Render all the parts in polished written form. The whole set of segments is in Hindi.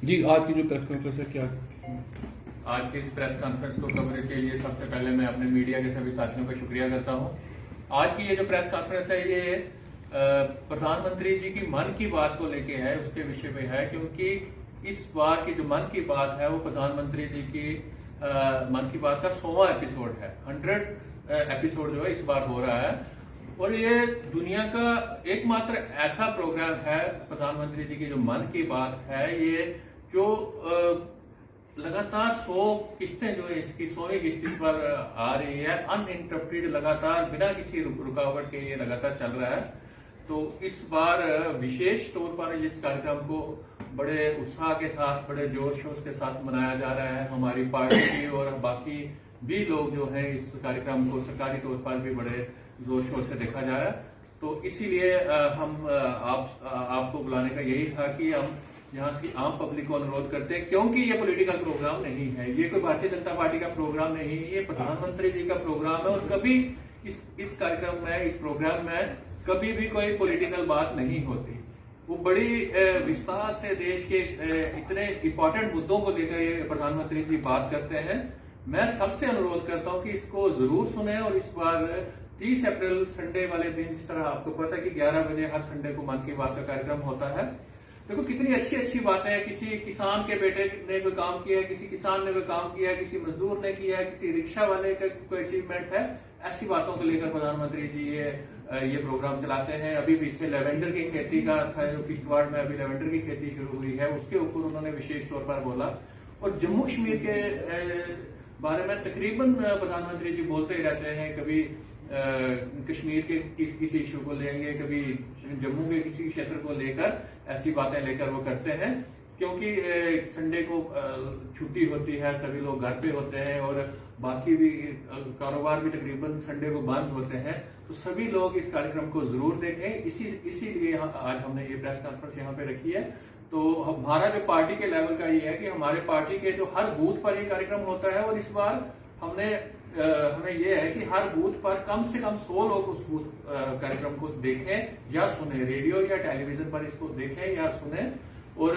जी, आज की जो प्रेस कॉन्फ्रेंस है क्या? आज के इस प्रेस कॉन्फ्रेंस को कवरेज के लिए सबसे पहले मैं अपने मीडिया के सभी साथियों का शुक्रिया करता हूं। आज की ये जो प्रेस कॉन्फ्रेंस है ये प्रधानमंत्री जी की मन की बात को लेके है, उसके विषय में है, क्योंकि इस बार की जो मन की बात है वो प्रधानमंत्री जी की मन की बात का 100वां एपिसोड है। 100 एपिसोड जो है इस बार हो रहा है और ये दुनिया का एकमात्र ऐसा प्रोग्राम है प्रधानमंत्री जी की जो मन की बात है, ये जो लगातार 100 किस्तें जो है इसकी 100वीं किस्त इस पर आ रही है, अनइंटरप्टेड, लगातार बिना किसी रुकावट के ये लगातार चल रहा है। तो इस बार विशेष तौर पर इस कार्यक्रम को बड़े उत्साह के साथ, बड़े जोर शोर के साथ मनाया जा रहा है। हमारी पार्टी की और बाकी भी लोग जो है इस कार्यक्रम को सरकारी तौर पर भी बड़े जोर शोर से देखा जा रहा है। तो इसीलिए हम आपको बुलाने का यही था कि हम यहाँ की आम पब्लिक को अनुरोध करते हैं, क्योंकि ये पॉलिटिकल प्रोग्राम नहीं है, ये कोई भारतीय जनता पार्टी का प्रोग्राम नहीं है, ये प्रधानमंत्री जी का प्रोग्राम है। और कभी इस कार्यक्रम में, इस प्रोग्राम में कभी भी कोई पॉलिटिकल बात नहीं होती। वो बड़ी विस्तार से देश के इतने इंपॉर्टेंट मुद्दों को लेकर ये प्रधानमंत्री जी बात करते हैं। मैं सबसे अनुरोध करता हूं कि इसको जरूर सुने। और इस बार 30 अप्रैल संडे वाले दिन, जिस तरह आपको पता है कि 11 बजे हर संडे को मन की बात का कार्यक्रम होता है, देखो कितनी अच्छी अच्छी बातें हैं। किसी किसान के बेटे ने कोई काम किया है, किसी किसान ने कोई काम किया है, किसी मजदूर ने किया है, किसी रिक्शा वाले का कोई अचीवमेंट है। ऐसी बातों को लेकर प्रधानमंत्री जी ये प्रोग्राम चलाते हैं। अभी बीच में लेवेंडर की खेती का था, जो किश्तवाड़ में अभी लेवेंडर की खेती शुरू हुई है, उसके ऊपर उन्होंने विशेष तौर पर बोला। और जम्मू कश्मीर के बारे में तकरीबन प्रधानमंत्री जी बोलते ही रहते हैं। कभी कश्मीर के किसी इशू को लेंगे, कभी जम्मू के किसी क्षेत्र को लेकर ऐसी बातें लेकर वो करते हैं, क्योंकि संडे को छुट्टी होती है, सभी लोग घर पे होते हैं और बाकी भी कारोबार भी तकरीबन संडे को बंद होते हैं। तो सभी लोग इस कार्यक्रम को जरूर देखें। इसीलिए आज हमने ये प्रेस कॉन्फ्रेंस यहाँ पे रखी है। तो हमारा जो पार्टी के लेवल का ये है कि हमारे पार्टी के जो हर बूथ पर ये कार्यक्रम होता है, और इस बार हमें ये है कि हर बूथ पर कम से कम 100 लोग उस बूथ कार्यक्रम को देखें या सुने, रेडियो या टेलीविजन पर इसको देखें या सुने। और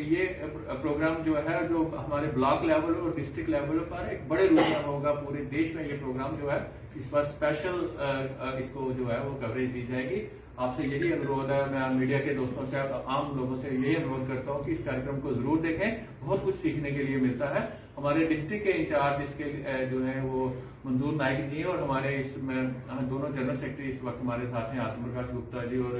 ये प्रोग्राम जो है, जो हमारे ब्लॉक लेवल और डिस्ट्रिक्ट लेवल पर एक बड़े रूप में होगा, पूरे देश में ये प्रोग्राम जो है इस पर स्पेशल इसको जो है वो कवरेज दी जाएगी। आपसे यही अनुरोध है, मैं मीडिया के दोस्तों से, आम लोगों से यही अनुरोध करता हूं कि इस कार्यक्रम को जरूर देखें, बहुत कुछ सीखने के लिए मिलता है। हमारे डिस्ट्रिक्ट के इंचार्ज इसके जो है वो मंजूर नाइक जी, और हमारे इसमें दोनों जनरल सेक्रेटरी इस वक्त हमारे साथ हैं, आत्म प्रकाश गुप्ता जी और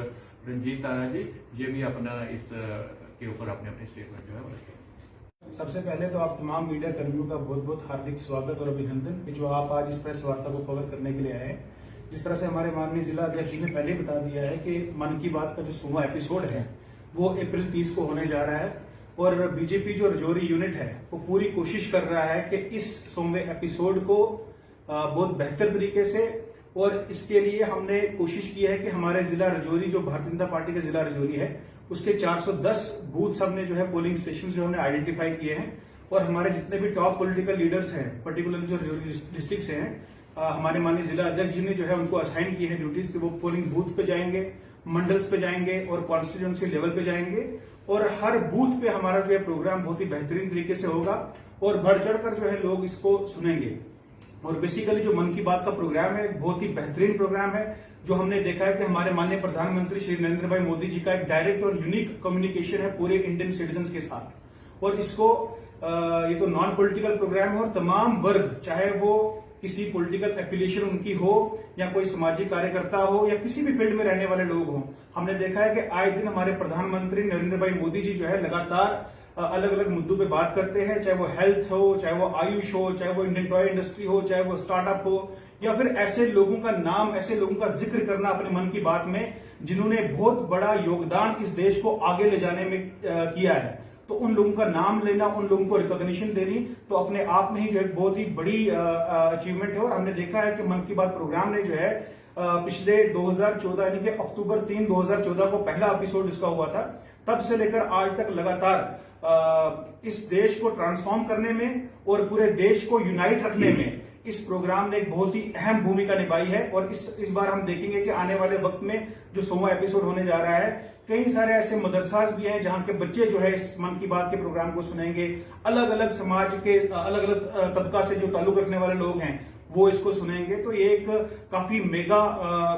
रंजीत तारा जी, ये भी अपना इस के ऊपर अपने अपने स्टेटमेंट जो है वो रखें। सबसे पहले तो आप तमाम मीडिया कर्मियों का बहुत बहुत हार्दिक स्वागत और अभिनंदन कि जो आप आज इस प्रेस वार्ता को कवर करने के लिए आए हैं। जिस तरह से हमारे माननीय जिला अध्यक्ष जी ने पहले बता दिया है कि मन की बात का जो 100वां एपिसोड है वो अप्रैल 30 को होने जा रहा है, और बीजेपी जो रजौरी यूनिट है वो पूरी कोशिश कर रहा है कि इस 100वें एपिसोड को बहुत बेहतर तरीके से, और इसके लिए हमने कोशिश की है कि हमारे जिला रजौरी, जो भारतीय जनता पार्टी का जिला रजौरी है, उसके 410 बूथ हमने जो है पोलिंग स्टेशन जो हमने आइडेंटिफाई किए हैं। और हमारे जितने भी टॉप पॉलिटिकल लीडर्स हैं, पर्टिकुलरली जो रजौरी डिस्ट्रिक्ट से हैं, हमारे माननीय जिला अध्यक्ष जी ने जो है उनको असाइन की है ड्यूटीज कि वो पोलिंग बूथ पे जाएंगे, मंडल्स पे जाएंगे और कॉन्स्टिट्यूएंसी लेवल पे जाएंगे। और हर बूथ पे हमारा जो है प्रोग्राम बहुत ही बेहतरीन तरीके से होगा और बढ़ चढ़कर जो है लोग इसको सुनेंगे। और बेसिकली जो मन की बात का प्रोग्राम है बहुत ही बेहतरीन प्रोग्राम है, जो हमने देखा है कि हमारे माननीय प्रधानमंत्री श्री नरेंद्र भाई मोदी जी का एक डायरेक्ट और यूनिक कम्युनिकेशन है पूरे इंडियन सिटीजन के साथ। और इसको ये तो नॉन पॉलिटिकल प्रोग्राम है और तमाम वर्ग, चाहे वो किसी पॉलिटिकल एफिलिएशन उनकी हो या कोई सामाजिक कार्यकर्ता हो या किसी भी फील्ड में रहने वाले लोग हों, हमने देखा है कि आए दिन हमारे प्रधानमंत्री नरेंद्र भाई मोदी जी जो है लगातार अलग अलग मुद्दों पे बात करते हैं, चाहे वो हेल्थ हो, चाहे वो आयुष हो, चाहे वो इंडियन टॉय इंडस्ट्री हो, चाहे वो स्टार्टअप हो, या फिर ऐसे लोगों का नाम, ऐसे लोगों का जिक्र करना अपने मन की बात में जिन्होंने बहुत बड़ा योगदान इस देश को आगे ले जाने में किया है। तो उन लोगों का नाम लेना, उन लोगों को रिकॉग्निशन देनी तो अपने आप में ही जो है बहुत ही बड़ी अचीवमेंट है। और हमने देखा है कि मन की बात प्रोग्राम ने जो है पिछले 2014 यानी कि अक्टूबर 3, 2014 को पहला एपिसोड इसका हुआ था, तब से लेकर आज तक लगातार इस देश को ट्रांसफॉर्म करने में और पूरे देश को यूनाइट रखने में इस प्रोग्राम ने एक बहुत ही अहम भूमिका निभाई है। और इस बार हम देखेंगे कि आने वाले वक्त में जो 100वां एपिसोड होने जा रहा है, कई सारे ऐसे मदरसाज भी हैं जहां के बच्चे जो है इस मन की बात के प्रोग्राम को सुनेंगे। अलग अलग समाज के अलग अलग तबका से जो ताल्लुक रखने वाले लोग हैं वो इसको सुनेंगे। तो ये एक काफी मेगा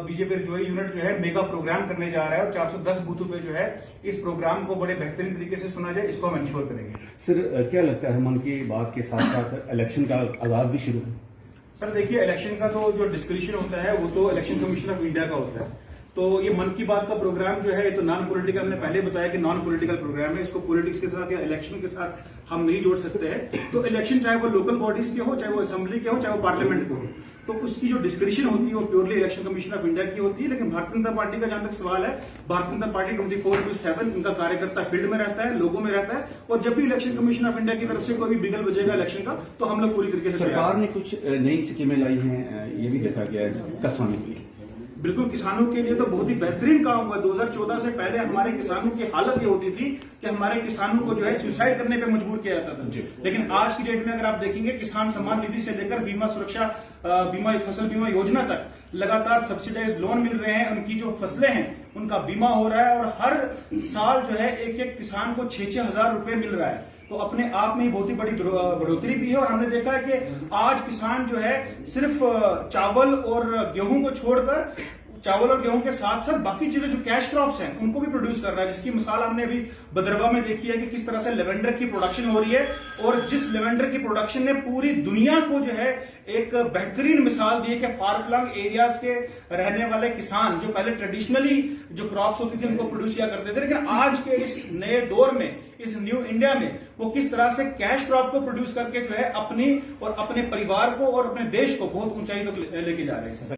बीजेपी जो है यूनिट जो है मेगा प्रोग्राम करने जा रहा है और 410 बूथों पे जो है इस प्रोग्राम को बड़े बेहतरीन तरीके से सुना जाए, इसको हम इंश्योर करेंगे। सर, क्या लगता है मन की बात के साथ साथ इलेक्शन का आगाज भी शुरू है? सर देखिए, इलेक्शन का तो जो डिस्क्रिप्शन होता है वो तो इलेक्शन कमीशन ऑफ इंडिया का होता है। तो ये मन की बात का प्रोग्राम जो है ये तो नॉन पॉलिटिकल, हमने पहले बताया कि नॉन पॉलिटिकल प्रोग्राम है। इसको पॉलिटिक्स के साथ या इलेक्शन के साथ हम नहीं जोड़ सकते हैं। तो इलेक्शन चाहे वो लोकल बॉडीज के हो, चाहे वो असेंबली के हो, चाहे वो पार्लियामेंट के हो, तो उसकी जो डिस्क्रिप्शन होती है वो purely election commission of India की होती है। लेकिन भारतीय जनता पार्टी का जहां तक सवाल है, भारतीय जनता पार्टी 24/7 उनका कार्यकर्ता फील्ड में रहता है, लोगों में रहता है। और जब भी इलेक्शन कमीशन ऑफ इंडिया की तरफ से कोई भी बिगल बजेगा इलेक्शन का, तो हम लोग पूरी तरीके से सरकार ने कुछ नई स्कीमें लाई हैं, ये भी देखा गया है किसानों के लिए। बिल्कुल, किसानों के लिए तो बहुत ही बेहतरीन काम हुआ। 2014 से पहले हमारे किसानों की हालत ये होती थी कि हमारे किसानों को जो है सुसाइड करने पे मजबूर किया जाता था। लेकिन आज की डेट में अगर आप देखेंगे, किसान सम्मान निधि से लेकर बीमा सुरक्षा बीमा फसल बीमा योजना तक लगातार सब्सिडाइज लोन मिल रहे हैं। उनकी जो फसलें हैं उनका बीमा हो रहा है और हर साल जो है एक एक किसान को 6-6 हजार रुपए मिल रहा है। तो अपने आप में बहुत ही बड़ी बढ़ोतरी भी है। और हमने देखा है कि आज किसान जो है सिर्फ चावल और गेहूं को छोड़कर, चावल और गेहूं के साथ साथ बाकी चीजें जो कैश क्रॉप्स हैं उनको भी प्रोड्यूस कर रहा है। जिसकी मिसाल हमने अभी भद्रवा में देखी है कि किस तरह से लेवेंडर की प्रोडक्शन हो रही है। और जिस लेवेंडर की प्रोडक्शन ने पूरी दुनिया को जो है एक बेहतरीन मिसाल दी है कि फार फ्लंग एरियाज के रहने वाले किसान जो पहले ट्रेडिशनली जो क्रॉप्स होती थी उनको प्रोड्यूस किया करते थे, लेकिन आज के इस नए दौर में, इस न्यू इंडिया में वो किस तरह से कैश क्रॉप को प्रोड्यूस करके जो है अपनी और अपने परिवार को और अपने देश को बहुत ऊंचाई तक लेके जा रहे हैं।